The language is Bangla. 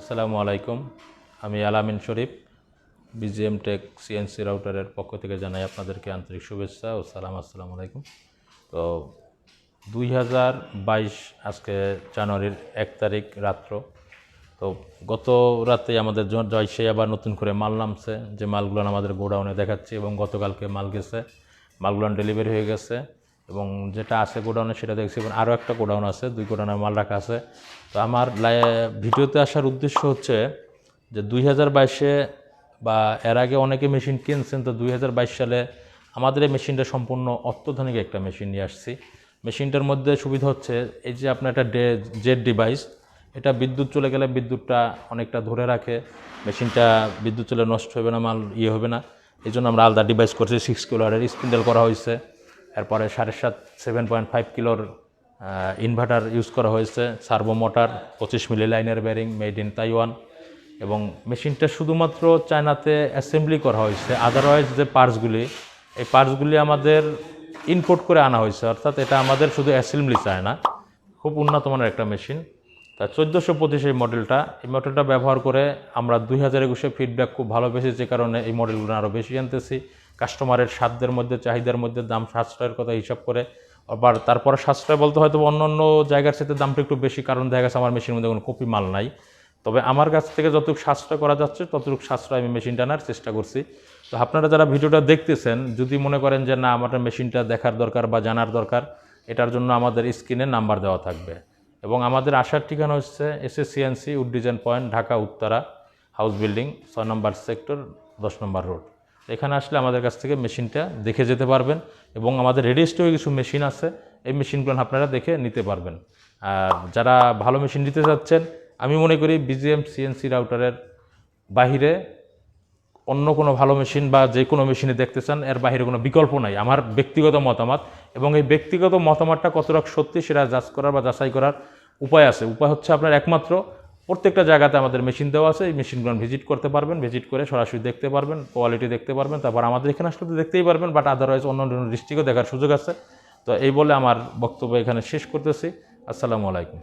আসসালামু আলাইকুম। আমি আলামিন শরীফ, BGM টেক CNC রাউটারের পক্ষ থেকে জানাই আপনাদেরকে আন্তরিক শুভেচ্ছা ও সালাম। আসসালামু আলাইকুম। তো 2022 আজকে জানুয়ারির 1 তারিখ রাত্র। তো গত রাতে আমাদের জয়সে আবার নতুন করে মাল নামছে, যে মালগুলো আমাদের গোডাউনে দেখাচ্ছি, এবং গতকালকে মাল গেছে, মালগুলো ডেলিভারি হয়ে গেছে, এবং যেটা আছে গোডাউনে সেটা দেখছি। এবং আরও একটা গোডাউন আছে, 2 গোডাউনে মাল রাখা আছে। তো আমার ভিডিওতে আসার উদ্দেশ্য হচ্ছে যে 2022-এ বা এর আগে অনেকে মেশিন কিনছেন, তো 2022 সালে আমাদের এই মেশিনটা সম্পূর্ণ অত্যাধুনিক একটা মেশিন নিয়ে আসছি। মেশিনটার মধ্যে সুবিধা হচ্ছে এই যে আপনার একটা জেড ডিভাইস, এটা বিদ্যুৎ চলে গেলে বিদ্যুৎটা অনেকটা ধরে রাখে, মেশিনটা বিদ্যুৎ চলে নষ্ট হবে না, মাল হবে না। এই জন্য আমরা আলাদা ডিভাইস করছি। 6 কিলোর স্পিন্ডেল করা হয়েছে, এরপরে 7.5 কিলোর ইনভার্টার ইউজ করা হয়েছে, সার্ভো মোটর, 25 মিলি লাইনের বেরিং, মেড ইন তাইওয়ান। এবং মেশিনটা শুধুমাত্র চায়নাতে অ্যাসেম্বলি করা হয়েছে, আদারওয়াইজ যে পার্টসগুলি, এই পার্টসগুলি আমাদের ইম্পোর্ট করে আনা হয়েছে, অর্থাৎ এটা আমাদের শুধু অ্যাসেম্বলি চায় না। খুব উন্নত মানের একটা মেশিন। তা 1425 এই মডেলটা ব্যবহার করে আমরা 2021-এ ফিডব্যাক খুব ভালো পেয়েছি, যে কারণে এই মডেলগুলো আরও বেশি আনতেছি। কাস্টমারের সাধ্যের মধ্যে, চাহিদার মধ্যে, দাম সাশ্রয়ের কথা হিসাব করে। আবার তারপরে সাশ্রয় বলতে হয়তো অন্য অন্য জায়গার সাথে দামটা একটু বেশি, কারণ দেখা গেছে আমার মেশিনের মধ্যে কোনো কপি মাল নাই। তবে আমার কাছ থেকে যতটুকু সাশ্রয় করা যাচ্ছে ততটুকু সাশ্রয় আমি মেশিনটা আনার চেষ্টা করছি। তো আপনারা যারা ভিডিওটা দেখতেছেন, যদি মনে করেন যে না আমার মেশিনটা দেখার দরকার বা জানার দরকার, এটার জন্য আমাদের স্ক্রিনে নাম্বার দেওয়া থাকবে। এবং আমাদের আসার ঠিকানা হচ্ছে CNC wood design point, Dhaka Uttara, house building, 6 number sector, 10 number road. এখানে আসলে আমাদের কাছ থেকে মেশিনটা দেখে যেতে পারবেন, এবং আমাদের রেডি স্টকে কিছু মেশিন আছে, এই মেশিনগুলো আপনারা দেখে নিতে পারবেন। আর যারা ভালো মেশিন নিতে চাচ্ছেন, আমি মনে করি BGM CNC রাউটারের বাহিরে অন্য কোনো ভালো মেশিন বা যে কোনো মেশিনে দেখতে চান, এর বাহিরে কোনো বিকল্প নাই, আমার ব্যক্তিগত মতামত। এবং এই ব্যক্তিগত মতামতটা কতটা সত্যি সেটা যাচ করার বা যাচাই করার উপায় আছে। উপায় হচ্ছে আপনার একমাত্র, প্রত্যেকটা জায়গাতে আমাদের মেশিন দেওয়া আছে, এই মেশিনগুলো ভিজিট করতে পারবেন, ভিজিট করে সরাসরি দেখতে পারবেন, কোয়ালিটি দেখতে পারবেন। তারপর আমাদের এখানে আসলে তো দেখতেই পারবেন, বাট আদারওয়াইজ অন্য অন্য ডিস্ট্রিক্টও দেখার সুযোগ আছে। তো এই বলে আমার বক্তব্য এখানে শেষ করতেছি। আসসালামু আলাইকুম।